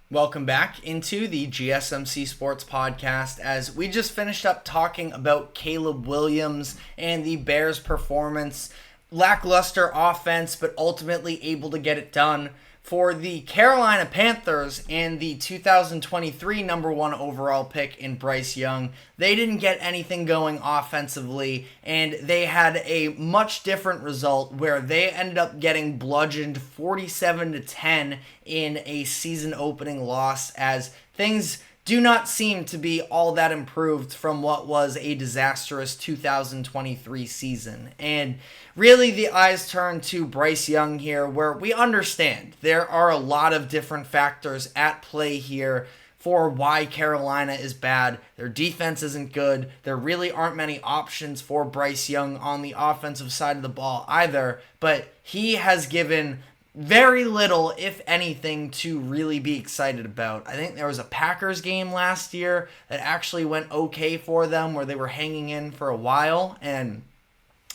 Welcome back into the GSMC Sports Podcast as we just finished up talking about Caleb Williams and the Bears' performance. Lackluster offense, but ultimately able to get it done for the Carolina Panthers and the 2023 number one overall pick in Bryce Young. They didn't get anything going offensively, and they had a much different result where they ended up getting bludgeoned 47-10 in a season opening loss, as things do not seem to be all that improved from what was a disastrous 2023 season. And really the eyes turn to Bryce Young here, where we understand there are a lot of different factors at play here for why Carolina is bad. Their defense isn't good. There really aren't many options for Bryce Young on the offensive side of the ball either, but he has given very little, if anything, to really be excited about. I think there was a Packers game last year that actually went okay for them, where they were hanging in for a while, and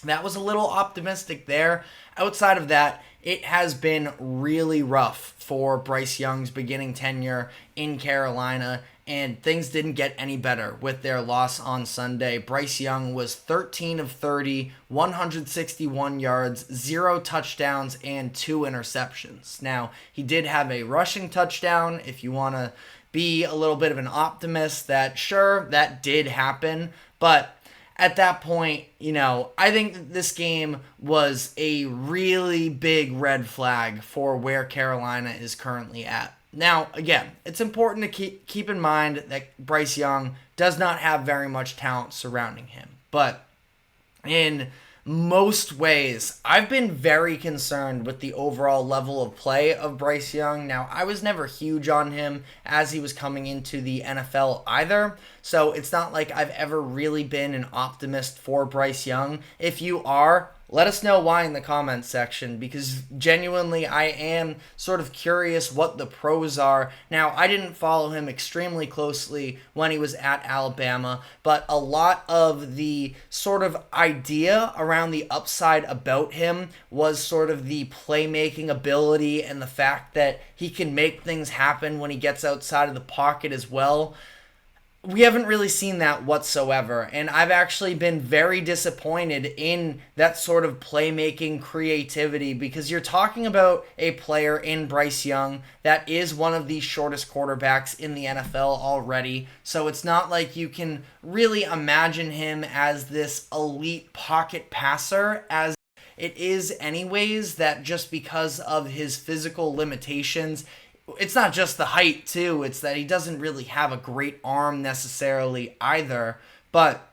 that was a little optimistic there. Outside of that, it has been really rough for Bryce Young's beginning tenure in Carolina, and things didn't get any better with their loss on Sunday. Bryce Young was 13 of 30, 161 yards, 0 touchdowns, and 2 interceptions. Now, he did have a rushing touchdown. If you want to be a little bit of an optimist, that sure, that did happen, but at that point, I think that this game was a really big red flag for where Carolina is currently at. Now, again, it's important to keep in mind that Bryce Young does not have very much talent surrounding him. But in most ways, I've been very concerned with the overall level of play of Bryce Young. Now, I was never huge on him as he was coming into the NFL either, so it's not like I've ever really been an optimist for Bryce Young. If you are, let us know why in the comments section, because genuinely I am sort of curious what the pros are. Now, I didn't follow him extremely closely when he was at Alabama, but a lot of the sort of idea around the upside about him was sort of the playmaking ability and the fact that he can make things happen when he gets outside of the pocket as well. We haven't really seen that whatsoever, and I've actually been very disappointed in that sort of playmaking creativity, because you're talking about a player in Bryce Young that is one of the shortest quarterbacks in the NFL already, so it's not like you can really imagine him as this elite pocket passer as it is anyways, that just because of his physical limitations. It's not just the height, too. It's that he doesn't really have a great arm necessarily either. But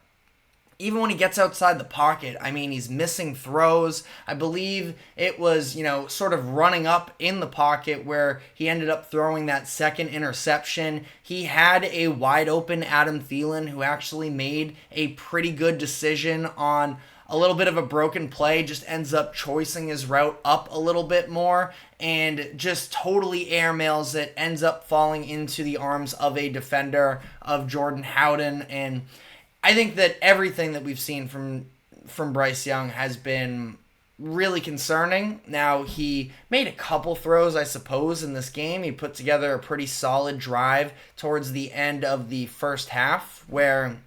even when he gets outside the pocket, I mean, he's missing throws. I believe it was, sort of running up in the pocket where he ended up throwing that second interception. He had a wide open Adam Thielen who actually made a pretty good decision on a little bit of a broken play, just ends up choicing his route up a little bit more and just totally airmails it, ends up falling into the arms of a defender of Jordan Howden. And I think that everything that we've seen from Bryce Young has been really concerning. Now, he made a couple throws, I suppose, in this game. He put together a pretty solid drive towards the end of the first half where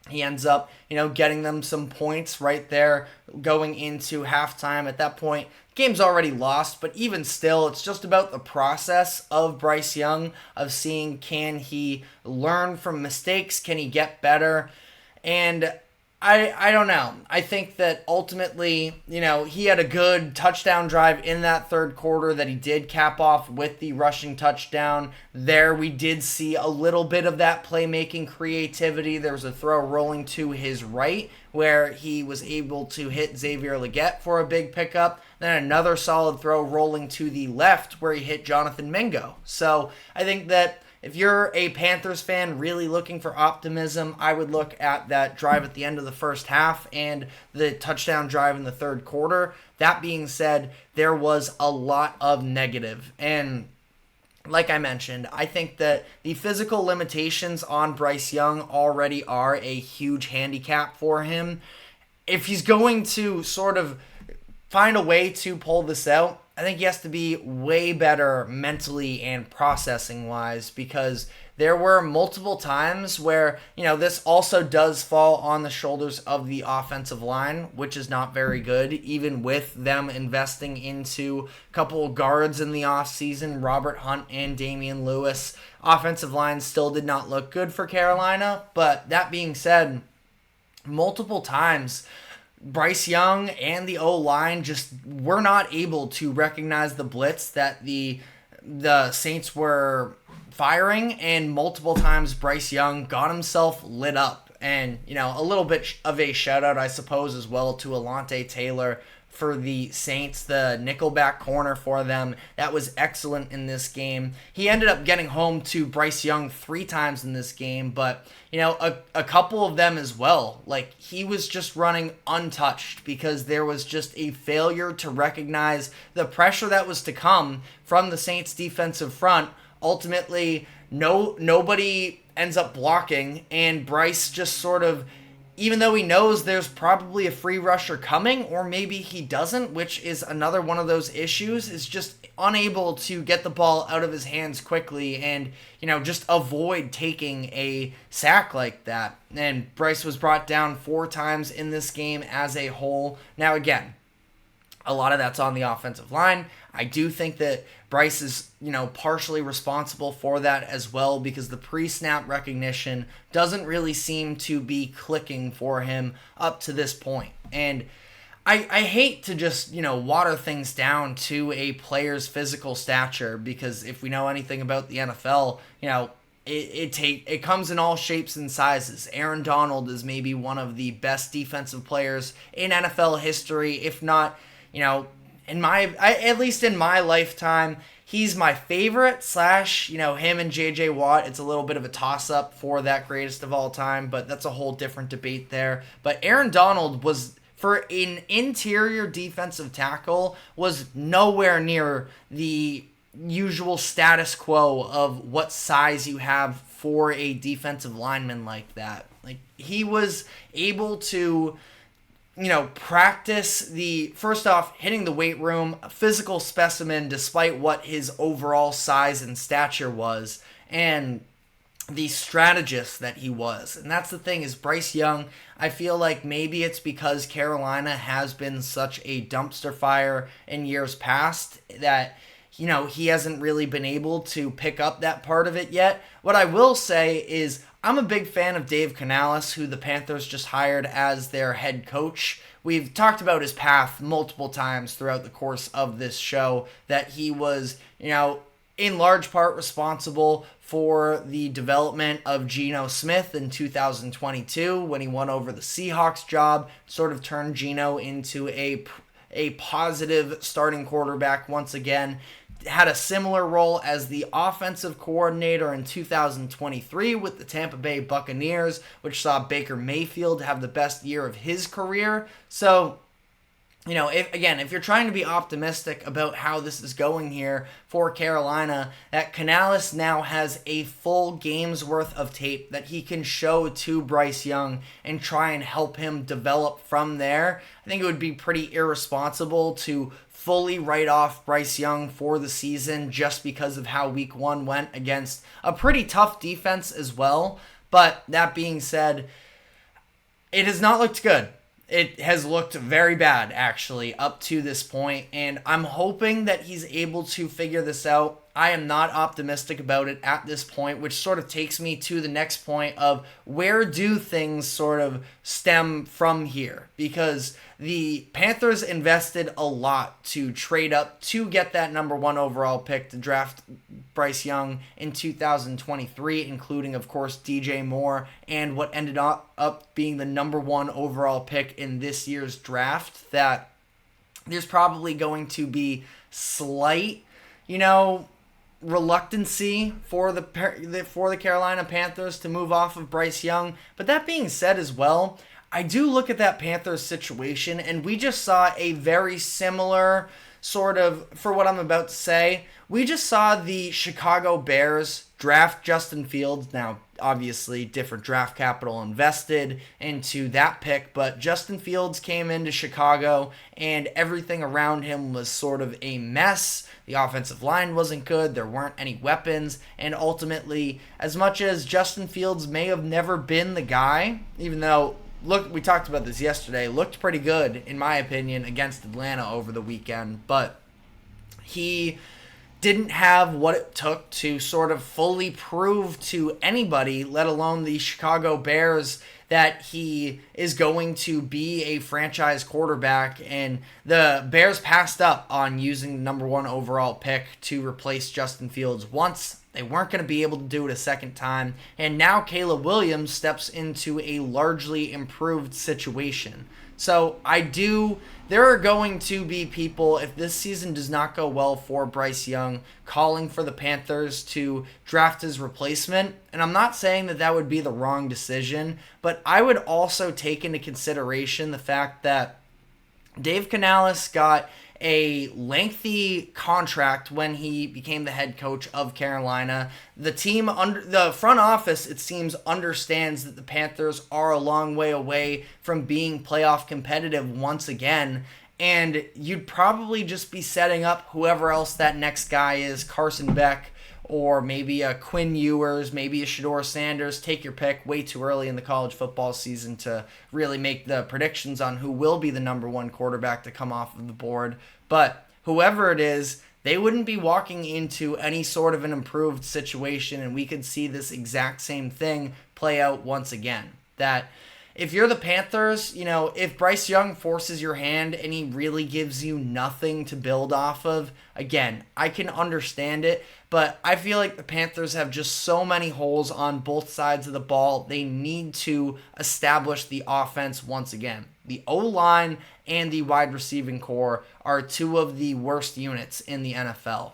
he ends up, getting them some points right there going into halftime. At that point, the game's already lost, but even still, it's just about the process of Bryce Young, of seeing, can he learn from mistakes? Can he get better? And I don't know. I think that ultimately, he had a good touchdown drive in that third quarter that he did cap off with the rushing touchdown. There we did see a little bit of that playmaking creativity. There was a throw rolling to his right where he was able to hit Xavier Legette for a big pickup. Then another solid throw rolling to the left where he hit Jonathan Mingo. So I think that if you're a Panthers fan really looking for optimism, I would look at that drive at the end of the first half and the touchdown drive in the third quarter. That being said, there was a lot of negative. And like I mentioned, I think that the physical limitations on Bryce Young already are a huge handicap for him. If he's going to sort of find a way to pull this out, I think he has to be way better mentally and processing wise, because there were multiple times where, this also does fall on the shoulders of the offensive line, which is not very good, even with them investing into a couple of guards in the offseason, Robert Hunt and Damian Lewis. Offensive line still did not look good for Carolina, but that being said, multiple times Bryce Young and the O-line just were not able to recognize the blitz that the Saints were firing, and multiple times Bryce Young got himself lit up. And, a little bit of a shout out, I suppose, as well to Alontae Taylor for the Saints, the nickelback corner for them. That was excellent in this game. He ended up getting home to Bryce Young 3 times in this game, but, a couple of them as well. Like, he was just running untouched because there was just a failure to recognize the pressure that was to come from the Saints defensive front. Ultimately, nobody ends up blocking, and Bryce just sort of, even though he knows there's probably a free rusher coming, or maybe he doesn't, which is another one of those issues, is just unable to get the ball out of his hands quickly and, just avoid taking a sack like that. And Bryce was brought down 4 times in this game as a whole. Now, again, a lot of that's on the offensive line. I do think that Bryce is, partially responsible for that as well, because the pre-snap recognition doesn't really seem to be clicking for him up to this point. And I hate to just, water things down to a player's physical stature, because if we know anything about the NFL, it comes in all shapes and sizes. Aaron Donald is maybe one of the best defensive players in NFL history, if not, at least in my lifetime. He's my favorite / him and JJ Watt. It's a little bit of a toss-up for that greatest of all time, but that's a whole different debate there. But Aaron Donald was, for an interior defensive tackle, was nowhere near the usual status quo of what size you have for a defensive lineman like that. Like, he was able to practice first off, hitting the weight room, a physical specimen despite what his overall size and stature was, and the strategist that he was. And that's the thing, is Bryce Young, I feel like maybe it's because Carolina has been such a dumpster fire in years past that, he hasn't really been able to pick up that part of it yet. What I will say is, I'm a big fan of Dave Canales, who the Panthers just hired as their head coach. We've talked about his path multiple times throughout the course of this show, that he was, in large part responsible for the development of Geno Smith in 2022 when he won over the Seahawks job, sort of turned Geno into a positive starting quarterback once again. Had a similar role as the offensive coordinator in 2023 with the Tampa Bay Buccaneers, which saw Baker Mayfield have the best year of his career. So, if you're trying to be optimistic about how this is going here for Carolina, that Canales now has a full game's worth of tape that he can show to Bryce Young and try and help him develop from there. I think it would be pretty irresponsible to fully write off Bryce Young for the season just because of how week 1 went against a pretty tough defense as well. But that being said, it has not looked good. It has looked very bad, actually, up to this point, and I'm hoping that he's able to figure this out. I am not optimistic about it at this point, which sort of takes me to the next point of where do things sort of stem from here? Because the Panthers invested a lot to trade up to get that number 1 overall pick to draft Bryce Young in 2023, including, of course, DJ Moore, and what ended up being the number 1 overall pick in this year's draft. That there's probably going to be slight, reluctancy for the Carolina Panthers to move off of Bryce Young. But that being said as well, I do look at that Panthers situation, and we just saw a very similar sort of for what I'm about to say. We just saw the Chicago Bears draft Justin Fields. Now, obviously, different draft capital invested into that pick, but Justin Fields came into Chicago and everything around him was sort of a mess. The offensive line wasn't good, there weren't any weapons, and ultimately, as much as Justin Fields may have never been the guy, even though, look, we talked about this yesterday, looked pretty good, in my opinion, against Atlanta over the weekend, but he didn't have what it took to sort of fully prove to anybody, let alone the Chicago Bears, that he is going to be a franchise quarterback. And the Bears passed up on using the number 1 overall pick to replace Justin Fields once. They weren't going to be able to do it a second time. And now Caleb Williams steps into a largely improved situation. So there are going to be people, if this season does not go well for Bryce Young, calling for the Panthers to draft his replacement. And I'm not saying that that would be the wrong decision, but I would also take into consideration the fact that Dave Canales got a lengthy contract when he became the head coach of Carolina. The front office, it seems, understands that the Panthers are a long way away from being playoff competitive once again, and you'd probably just be setting up whoever else that next guy is, Carson Beck, or maybe a Quinn Ewers, maybe a Shedeur Sanders. Take your pick. Way too early in the college football season to really make the predictions on who will be the number 1 quarterback to come off of the board. But whoever it is, they wouldn't be walking into any sort of an improved situation, and we could see this exact same thing play out once again. That if you're the Panthers, if Bryce Young forces your hand and he really gives you nothing to build off of, again, I can understand it, but I feel like the Panthers have just so many holes on both sides of the ball. They need to establish the offense once again. The O-line and the wide receiving core are 2 of the worst units in the NFL.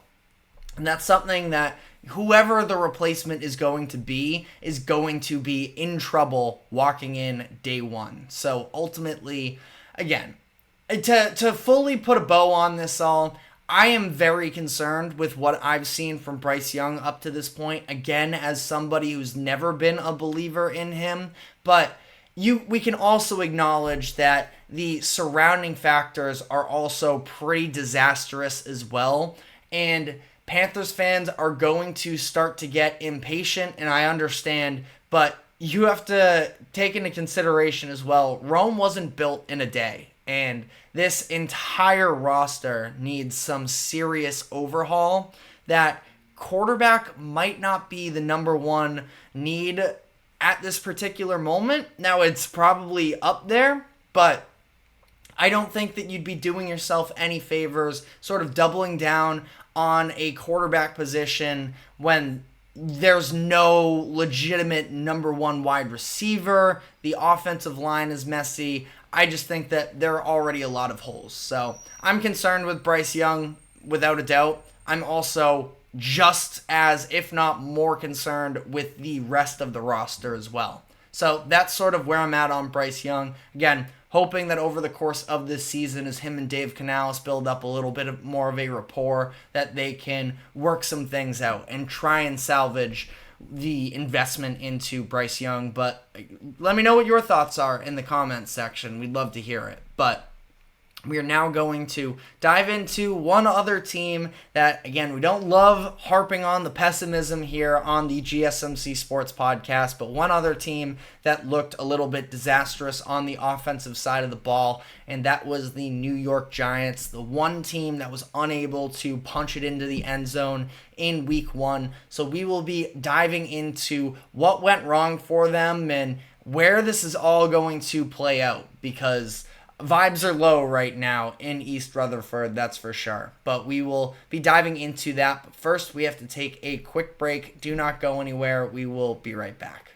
And that's something that whoever the replacement is going to be in trouble walking in day one. So ultimately, again, to fully put a bow on this all, I am very concerned with what I've seen from Bryce Young up to this point. Again, as somebody who's never been a believer in him, but we can also acknowledge that the surrounding factors are also pretty disastrous as well. And Panthers fans are going to start to get impatient, and I understand, but you have to take into consideration as well, Rome wasn't built in a day, and this entire roster needs some serious overhaul. That quarterback might not be the number 1 need at this particular moment. Now, it's probably up there, but I don't think that you'd be doing yourself any favors sort of doubling down on a quarterback position when there's no legitimate number 1 wide receiver. The offensive line is messy. I just think that there are already a lot of holes. So I'm concerned with Bryce Young, without a doubt. I'm also just as, if not more, concerned with the rest of the roster as well. So that's sort of where I'm at on Bryce Young. Again, hoping that over the course of this season, as him and Dave Canales build up a little bit more of a rapport, that they can work some things out and try and salvage the investment into Bryce Young. But let me know what your thoughts are in the comments section. We'd love to hear it. But we are now going to dive into one other team that, again, we don't love harping on the pessimism here on the GSMC Sports Podcast, but one other team that looked a little bit disastrous on the offensive side of the ball, and that was the New York Giants, the one team that was unable to punch it into the end zone in Week 1. So we will be diving into what went wrong for them and where this is all going to play out, because vibes are low right now in East Rutherford, that's for sure. But we will be diving into that. But first, we have to take a quick break. Do not go anywhere. We will be right back.